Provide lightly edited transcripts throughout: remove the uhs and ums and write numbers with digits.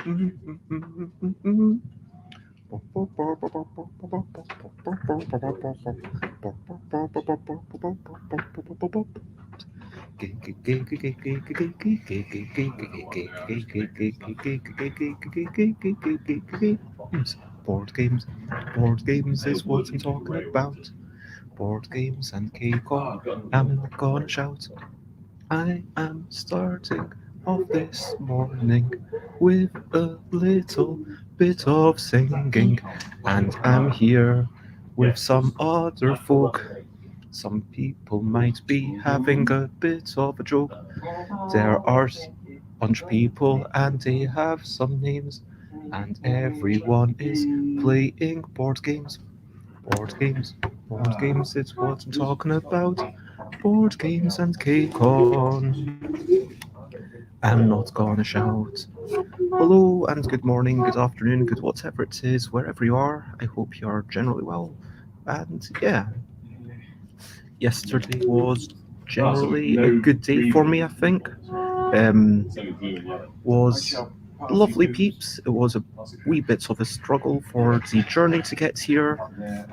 Board games, board games is what I'm talking about. Board games and cake on. I'm not gonna shout. I am starting off this morning with a little bit of singing, and I'm here with some other folk. Some people might be having a bit of a joke. There are a bunch of people and they have some names, and everyone is playing board games. Board games, board games, it's what I'm talking about. Board games and cake on. I'm not gonna shout. Hello and good morning, good afternoon, good whatever it is, wherever you are. I hope you are generally well. And yeah, yesterday was generally a good day for me, I think. Was lovely peeps. It was a wee bit of a struggle for the journey to get here.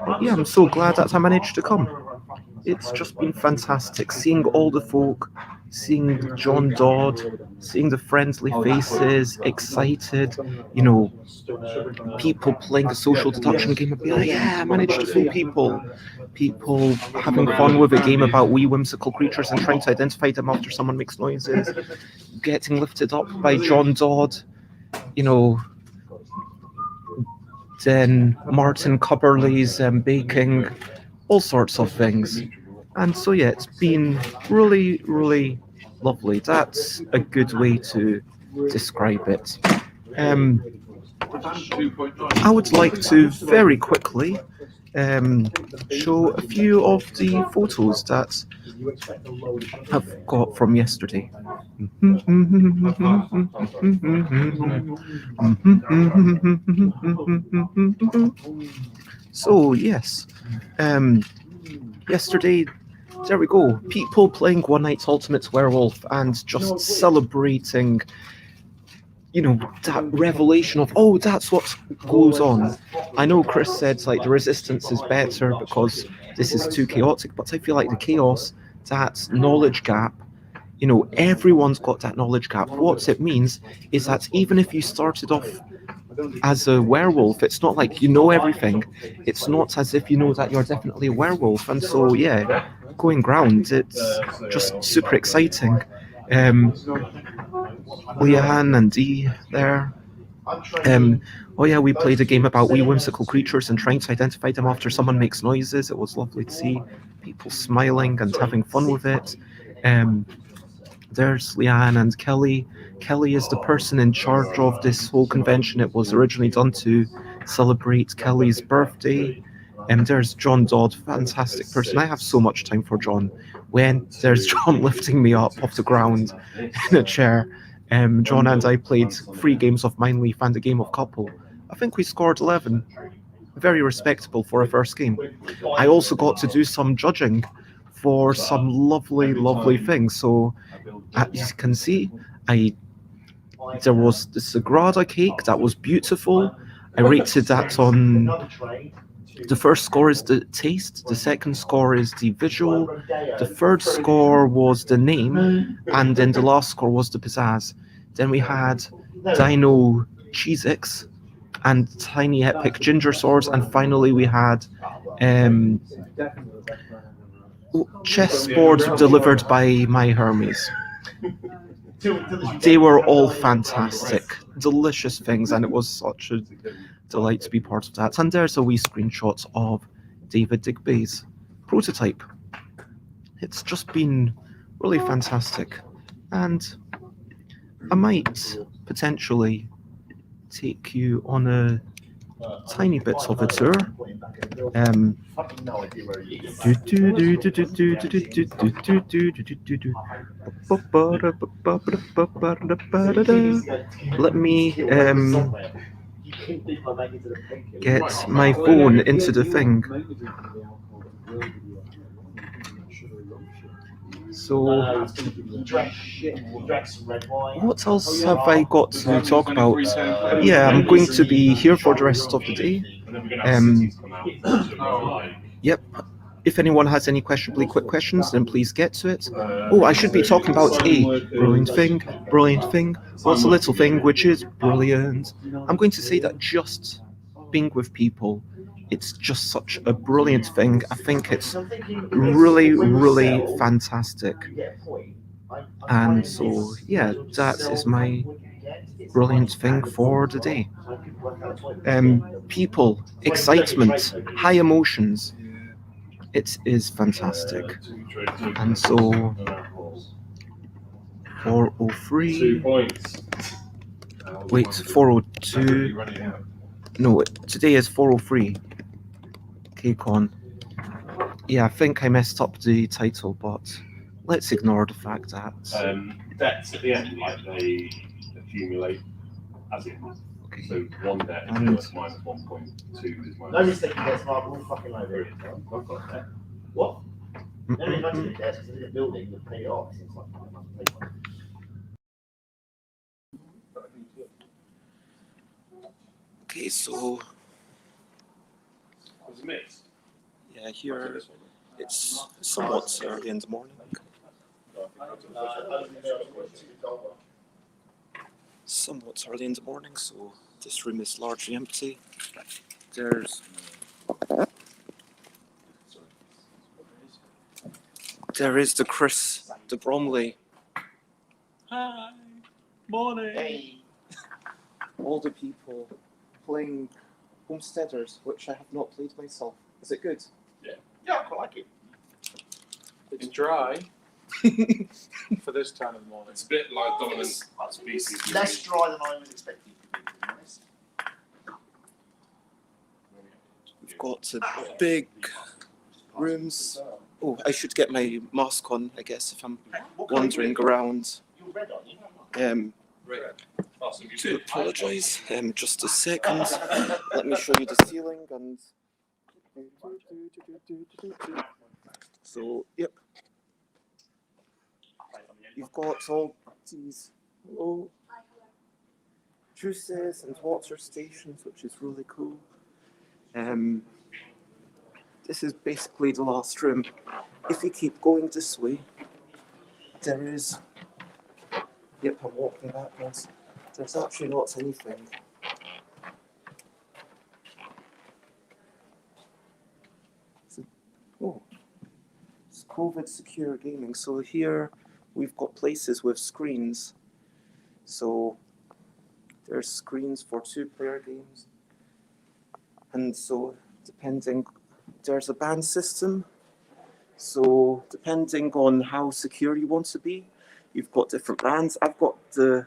But yeah, I'm so glad that I managed to come. It's just been fantastic seeing all the folk, seeing John Dodd, seeing the friendly faces, excited, you know, people playing the social deduction game and be like, yeah, I managed to fool people. People having fun with a game about wee whimsical creatures and trying to identify them after someone makes noises, getting lifted up by John Dodd, you know, then Martin Cubberley's baking, all sorts of things. And so, yeah, it's been really, really lovely. That's a good way to describe it. Um, I would like to very quickly show a few of the photos that I've got from yesterday. So, yes, um, yesterday, there we go. People playing One Night's Ultimate Werewolf and just celebrating, that revelation of, oh, that's what goes on. I know Chris said, like, the resistance is better because this is too chaotic, but I feel like the chaos, that knowledge gap, everyone's got that knowledge gap. What it means is that even if you started off as a werewolf, it's not like you know everything. It's not as if you know that you're definitely a werewolf. And so, yeah, going ground, it's just super exciting. Leanne and Dee there. Oh yeah, we played a game about wee whimsical creatures and trying to identify them after someone makes noises. It was lovely to see people smiling and having fun with it. Um, there's Leanne and Kelly. Kelly is the person in charge of this whole convention. It was originally done to celebrate Kelly's birthday. And there's John Dodd, fantastic person. I have so much time for John. When there's John lifting me up off the ground in a chair. John and I played 3 games of Mindleaf and a game of Couple. I think we scored 11. Very respectable for a first game. I also got to do some judging for some lovely, lovely things. So, as you can see, there was the Sagrada cake that was beautiful. I rated that on. The first score is the taste, the second score is the visual, the third score was the name, and then the last score was the pizzazz. Then we had Dino Cheez-Ix and Tiny Epic Ginger Swords, and finally we had chessboard delivered by my Hermes. They were all fantastic, delicious things, and it was such a delight to be part of that. And there's a wee screenshot of David Digby's prototype. It's just been really fantastic, and I might potentially take you on a tiny bit of a tour. Let me get my phone into the thing. So, what else have I got to talk about? Yeah, I'm going to be here for the rest of the day. Yep. If anyone has any quick questions, then please get to it. Oh, I should be talking about a brilliant thing. What's a little thing which is brilliant? I'm going to say that just being with people, it's just such a brilliant thing. I think it's really, really fantastic. And so, yeah, that is my brilliant thing for the day. People, excitement, high emotions. It is fantastic. And so, 403. Wait, 402. No, today is 403. KCON. Yeah, I think I messed up the title, but let's ignore the fact that. Debts at the end, like they accumulate as in. Okay. So one debt is worth minus 1.2 is minus. No mistake, that's not all fucking over. I've got that. What? No, you got to debt because in the building you pay it off. It's like Okay, so. It's a mix. Yeah, here it's somewhat early in the morning. Somewhat early in the morning, so this room is largely empty. There is the Chris, the Bromley. Hi, morning. Hey. All the people playing Homesteaders, which I have not played myself. Is it good? Yeah, I quite like it. It's dry for this time of the morning. It's a bit like dominant species. Less dry than I would expect it to be, to be honest. We've got big rooms. Oh, I should get my mask on, I guess, if I'm wandering around. You're red, aren't you? To apologise, just a second. Let me show you the ceiling and. So, yep. You've got all these little juices and water stations, which is really cool. This is basically the last room. If you keep going this way, there is. Yep, I'm walking backwards. There's actually not anything. It's COVID secure gaming. So here we've got places with screens. So there's screens for 2-player games. And so there's a ban system. So depending on how secure you want to be, you've got different bands. I've got the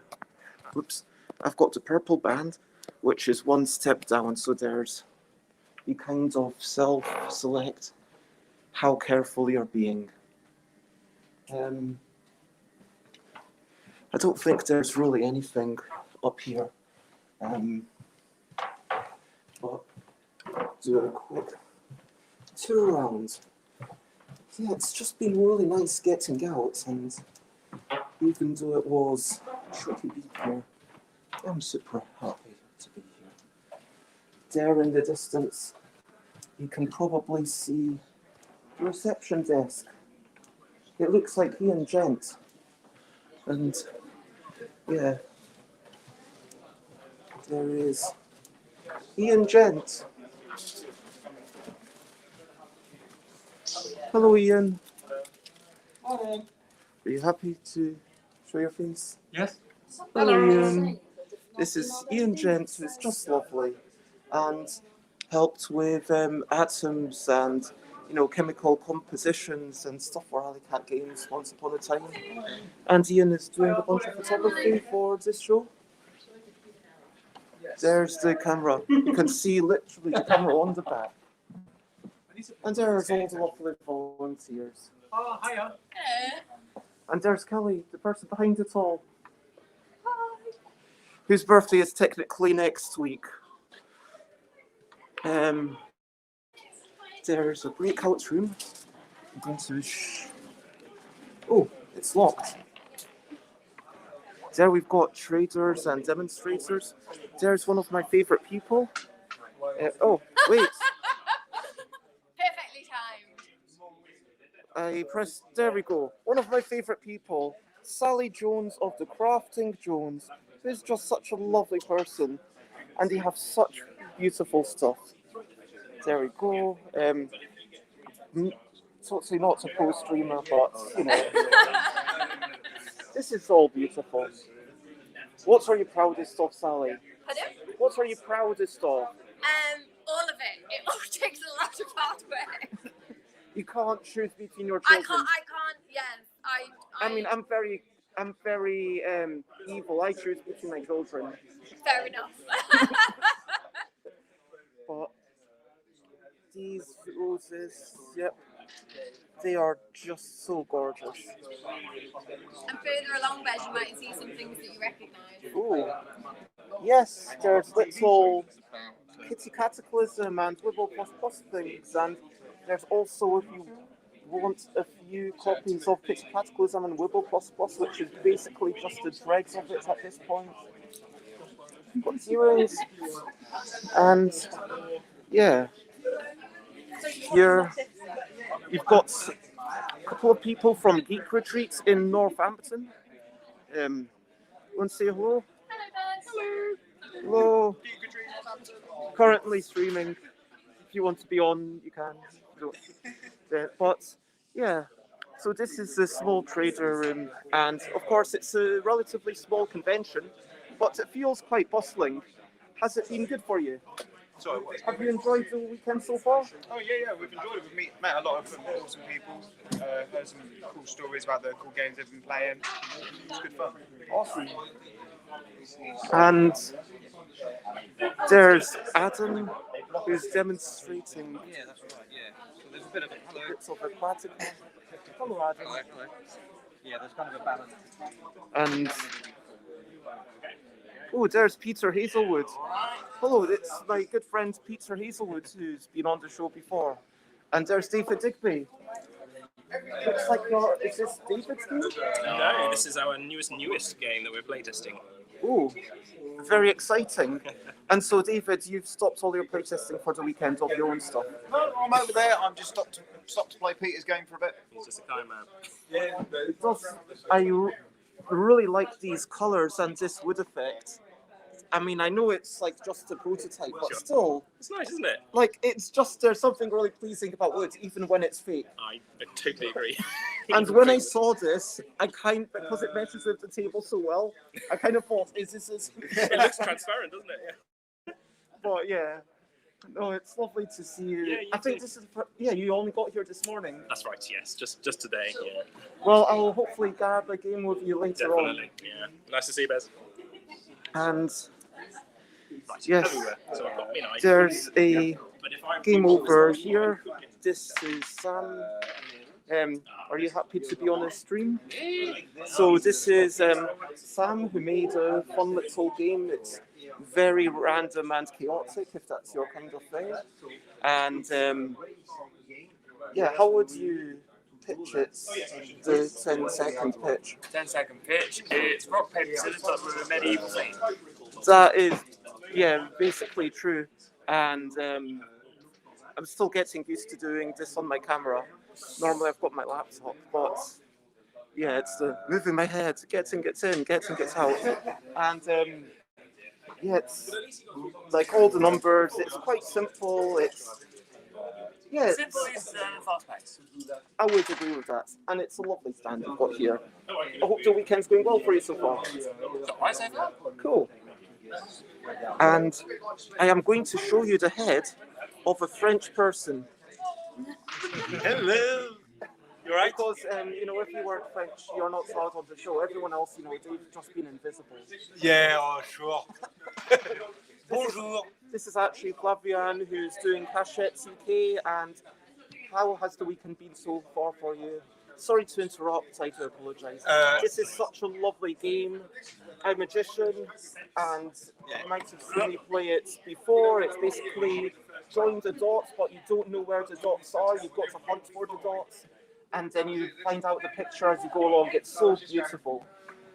purple band, which is one step down. So you kind of self-select how careful you're being. I don't think there's really anything up here. But do a quick tour around. Yeah, it's just been really nice getting out, and even though it was tricky being here, I'm super happy to be here. There in the distance, you can probably see the reception desk. It looks like Ian Gent. And yeah, there is Ian Gent. Hello, Ian. Morning. Are you happy to show your face? Yes. Hello, Ian. This is Ian Gent, who's just lovely and helped with atoms and chemical compositions and stuff for Alley Cat Games once upon a time. And Ian is doing a bunch of photography for this show. There's the camera. You can see literally the camera on the back. And there's all the lovely volunteers. Oh, hiya. And there's Kelly, the person behind it all. Hi. Whose birthday is technically next week. There's a breakout room. I'm going to Oh, it's locked. There we've got traders and demonstrators. There's one of my favorite people. Oh, wait. Perfectly timed. I pressed. There we go. One of my favorite people, Sally Jones of the Crafting Jones, who's just such a lovely person, and they have such beautiful stuff. There we go. Totally not a pro streamer, but you know, this is all beautiful. What are you proudest of, Sally? Pardon? What are you proudest of? All of it. It all takes a lot of hard work. You can't choose between your I children. can't. Yes, I mean, I'm very evil. I choose between my children. Fair enough. But these roses, yep, they are just so gorgeous. And further along, Bez, you might see some things that you recognise. Ooh, yes, there's little Kitty Cataclysm and Wibble Plus Plus things, and there's also, if you want, a few copies of Kitty Cataclysm and Wibble Plus Plus, which is basically just the dregs of it at this point. Got zeros, and yeah, here you've got a couple of people from Geek Retreats in Northampton. Want to say hello? Hello, Bez. Hello. Currently streaming. If you want to be on, you can. But yeah, so this is the small trader room, and of course it's a relatively small convention, but it feels quite bustling. Has it been good for you? Sorry, what? Have you enjoyed the weekend so far? Oh yeah, we've enjoyed it. We've met a lot of awesome people, heard some cool stories about the cool games they've been playing. It's good fun. Awesome. And there's Adam, who's demonstrating Yeah, that's right, yeah. So there's a bit of a hello. bits of aquatic. Hello, Adam. Hello, hello. Yeah, there's kind of a balance. And oh, there's Peter Hazelwood. Hello, it's my good friend Peter Hazelwood, who's been on the show before. And there's David Digby. Looks like is this David's game? No, this is our newest game that we're playtesting. Oh, very exciting. And so, David, you've stopped all your playtesting for the weekend of your own stuff. No, I'm over there. I'm just stopped to play Peter's game for a bit. He's just a kind man. Yeah. It does. I really like these colours and this wood effect. I mean, I know it's like just a prototype, but Sure. still, It's nice, isn't it? like it's just there's something really pleasing about wood, even when it's fake. I totally agree. And when I saw this, because it meshes with the table so well, I kind of thought, is this? It looks transparent, doesn't it? Yeah. But yeah, no, it's lovely to see you. Yeah, you I think too. this is you only got here this morning. That's right. Yes, just today. Yeah. Well, I'll hopefully grab a game with you later Definitely. Yeah. Nice to see you, Bez. on. And Right. yes, Everywhere. So I've got, there's a but if I game over here. This is Sam. Are you happy to be on a stream? So this is Sam, who made a fun little game. It's very random and chaotic, if that's your kind of thing. And yeah, how would you pitch it? The 10-second pitch. 10-second pitch. It's rock, paper, scissors, but with a medieval theme. That is, yeah, basically true. And I'm still getting used to doing this on my camera. Normally I've got my laptop, but yeah, it's the moving my head, gets in, gets out. And yeah, it's like all the numbers, it's quite simple. Simple is fast pace. I would agree with that. And it's a lovely stand you've got here. I hope the weekend's going well for you so far. Right so far? Cool. And I am going to show you the head of a French person. Hello. You're right. Because, if you weren't French, you're not allowed on the show. Everyone else, they've just been invisible. Yeah, sure. Bonjour. This is actually Flavian, who's doing Cachettes UK, and how has the weekend been so far for you? Sorry to interrupt, I do apologise. This is such a lovely game. I'm a magician, and you might have seen me play it before. It's basically join the dots, but you don't know where the dots are. You've got to hunt for the dots. and then you find out the picture as you go along. It's so beautiful,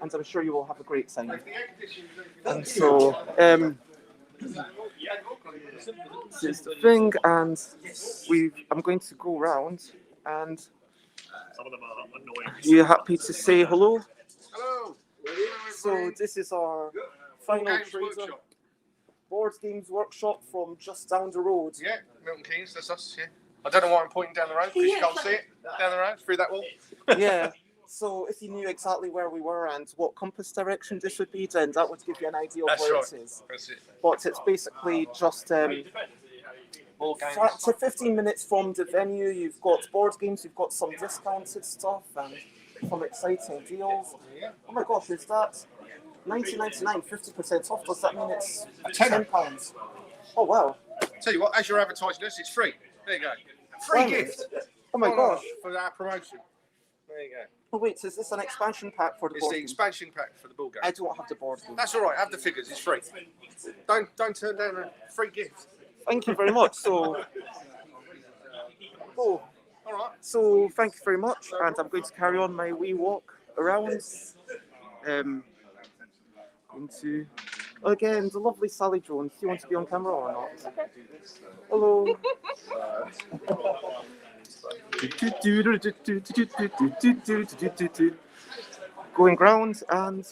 and I'm sure you will have a great time. And so, this is the thing, and I'm going to go around, and you happy to say hello? Hello. So this is our final trader. Board Games Workshop from just down the road. Yeah, Milton Keynes, that's us, yeah. I don't know why I'm pointing down the road, because you can't see it down the road, through that wall. Yeah, so if you knew exactly where we were and what compass direction this would be, then that would give you an idea of where it is. That's it. But it's basically just 15 minutes from the venue. You've got board games, you've got some discounted stuff and some exciting deals. Oh my gosh, is that $19.99, 50% off? Does that mean it's £10? Oh wow. Tell you what, as you're advertising this, it's free. There you go. Free gift. Oh my gosh. For our promotion. There you go. Oh wait, so is this an expansion pack for the It's board the game? expansion pack for the board game. I don't have the board game. That's all right. Have the figures. It's free. Don't turn down a free gift. Thank you very much. So, all right. So thank you very much, and I'm going to carry on my wee walk around. Going to again the lovely Sally Jones. Do you want to be on camera or not? Hello. Going round, and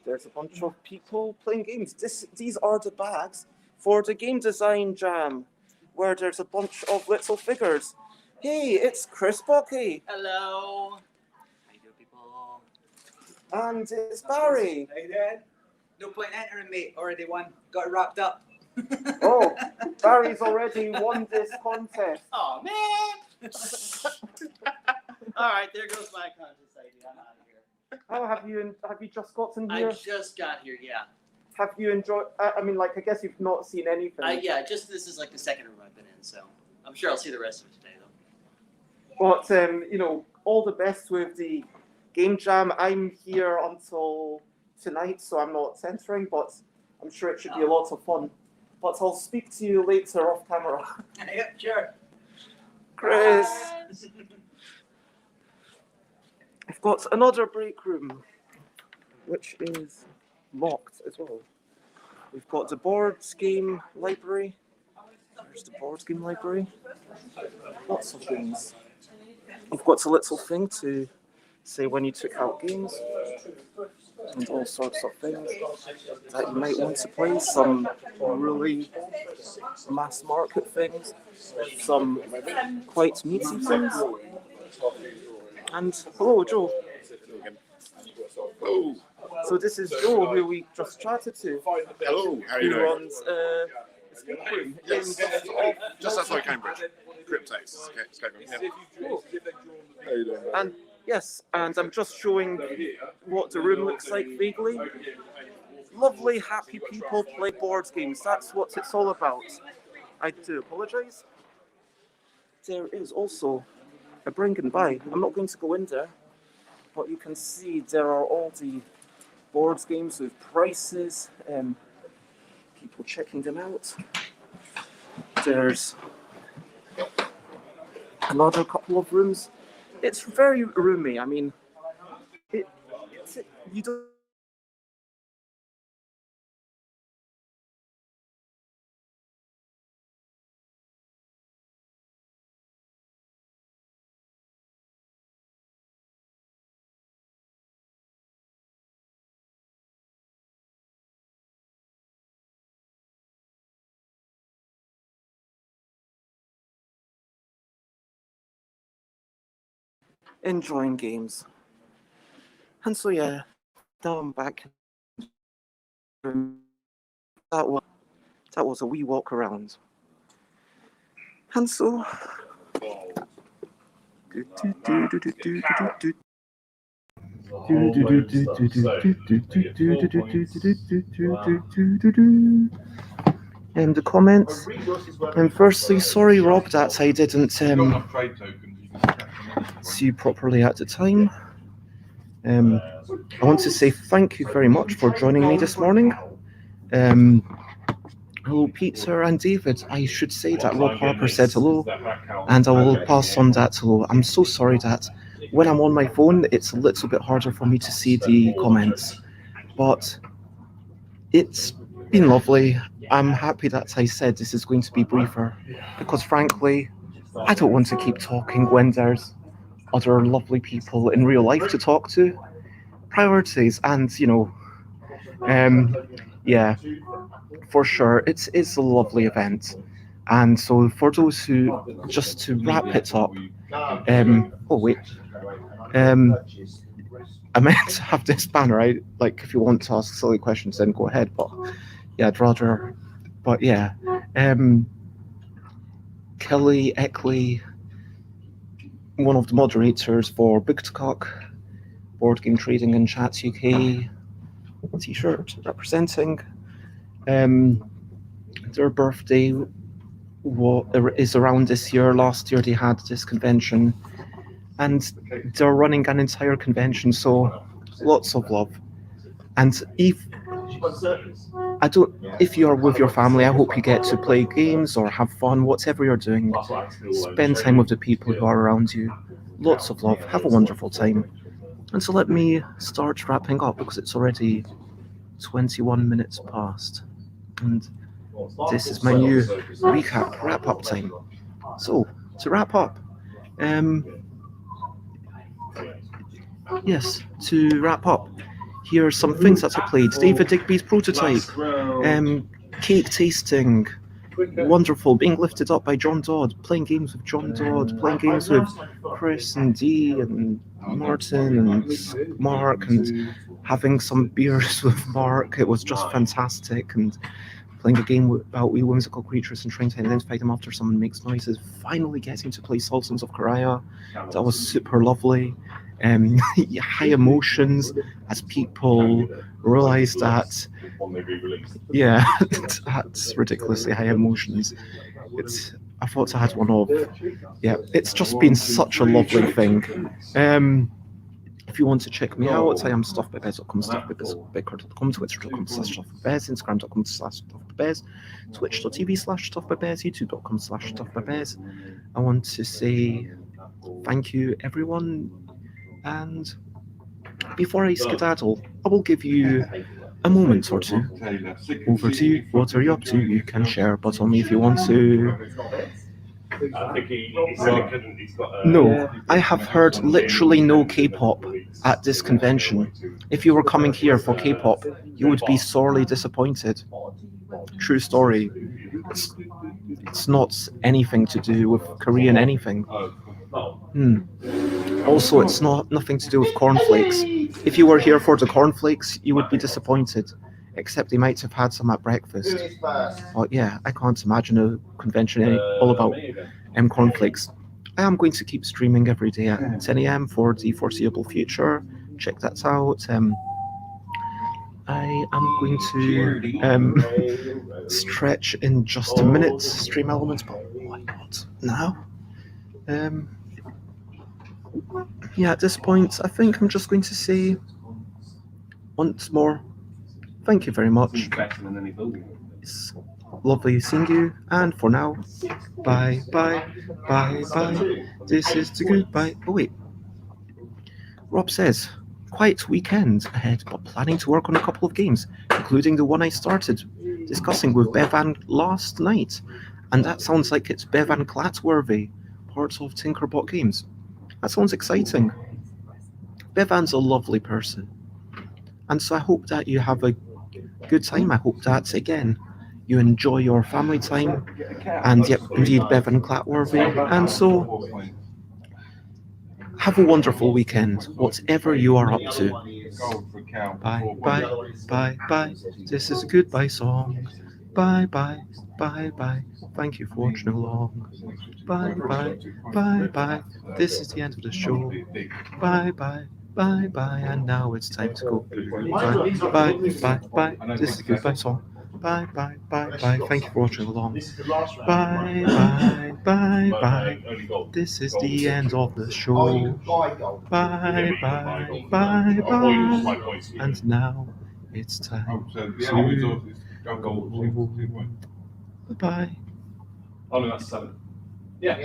there's a bunch of people playing games. These are the bags for the game design jam, where there's a bunch of little figures. Hey, it's Chris Bucky. Hello. How you doing, people? And it's Barry. How you doing? No point entering, mate. Already won. Got it wrapped up. Oh, Barry's already won this contest. Oh man! All right, there goes my contest idea. I'm out of here. Oh, have you just gotten here? I just got here. Yeah. Have you enjoyed? I mean, like, I guess you've not seen anything. Yeah. Just this is like the second room I've been in, so I'm sure I'll see the rest of it today, though. But you know, all the best with the game jam. I'm here until tonight, so I'm not censoring, but I'm sure it should be a lot of fun. But I'll speak to you later off camera. Yep, sure. Chris. I've got another break room, which is locked as well. We've got the boards game library. There's the boards game library. Lots of things. We've got a little thing to say when you took out games and all sorts of things that you might want to play. Some really mass market things, some quite meaty things. And hello, Joe. Hello. So this is Joe, who we just chatted to. Hello, how are you who doing? runs escape room Yes. Just outside Cambridge. Cryptex. Okay, Cool. how are you doing? And yes, and I'm just showing what the room looks like vaguely. Lovely, happy people play board games. That's what it's all about. I do apologise. There is also a bring and buy. I'm not going to go in there, but you can see there are all the board games with prices, people checking them out. There's another couple of rooms. It's very roomy. I mean, you don't. Enjoying games. And so yeah, now I'm back. That was a wee walk around. And so and the comments. And firstly, sorry Rob that I didn't see you properly at the time. I want to say thank you very much for joining me this morning. hello, Peter and David. I should say that Rob Harper said hello, and I will pass on that hello. I'm so sorry that when I'm on my phone, it's a little bit harder for me to see the comments, but it's been lovely. I'm happy that I said this is going to be briefer, because frankly, I don't want to keep talking when there's other lovely people in real life to talk to. Priorities, and yeah, for sure, it's a lovely event. And so, for those who, just to wrap it up, oh wait, I meant to have this banner. Like, if you want to ask silly questions, then go ahead. But yeah, I'd rather. But yeah, Kelly Eckley, one of the moderators for BookTalk, Board Game Trading and Chats UK T-shirt representing. Their birthday is around this year. Last year they had this convention, and they're running an entire convention. So lots of love. And if you're with your family, I hope you get to play games or have fun, whatever you're doing. Spend time with the people who are around you. Lots of love. Have a wonderful time. And so let me start wrapping up, because it's already 21 minutes past. And this is my new recap, wrap-up time. So, to wrap up, yes, to wrap up, here are some things that I played. David Digby's Prototype, cake tasting, wonderful, being lifted up by John Dodd, playing games with John Dodd, playing games with Chris and Dee and Martin and Mark, and having some beers with Mark. It was just fantastic. And playing a game about wee whimsical creatures and trying to identify them after someone makes noises. Finally getting to play Sultans of Karaya. That was super lovely. High emotions as people realize that, yeah, that's ridiculously high emotions. I thought I had one of, yeah, it's just been such a lovely thing. If you want to check me out, I am stuffbybez.com, stuffbybez.com, twitter.com/stuffbybez, instagram.com/stuffbybez, twitch.tv/stuffbybez, youtube.com/stuffbybez. I want to say thank you, everyone. And before I skedaddle, I will give you a moment or two. Over to you. What are you up to? You can share, but only if you want to. No, I have heard literally no K-pop at this convention. If you were coming here for K-pop, you would be sorely disappointed. True story. It's not anything to do with Korean anything. Also, it's nothing to do with cornflakes. If you were here for the cornflakes, you would be disappointed. Except they might have had some at breakfast. But yeah, I can't imagine a convention all about cornflakes. I am going to keep streaming every day at 10 a.m. for the foreseeable future. Check that out. I am going to stretch in just a minute, stream elements, but why not now? Yeah, at this point, I think I'm just going to say once more, thank you very much. It's lovely seeing you, and for now, bye, bye, bye, bye. This is the goodbye. Oh wait, Rob says, quiet weekend ahead, but planning to work on a couple of games, including the one I started discussing with Bevan last night. And that sounds like it's Bevan Clatworthy, part of Tinkerbot Games. That sounds exciting. Bevan's a lovely person. And so I hope that you have a good time. I hope that, again, you enjoy your family time. And yep, indeed, Bevan Clatworthy. And so, have a wonderful weekend, whatever you are up to. Bye, bye, bye, bye. This is a goodbye song. Bye, bye, bye, bye. Thank you for watching along. Bye, bye, bye, bye. This is the end of the show. Bye, bye, bye, bye. And now it's time to go. Bye, bye, bye, bye. This is a goodbye song. Bye, bye, bye, bye. Thank you for watching along. Bye, bye, bye, bye. This is the end of the show. Bye, bye, bye, bye. And now it's time to go. Bye. Oh no, that's 7. Yeah.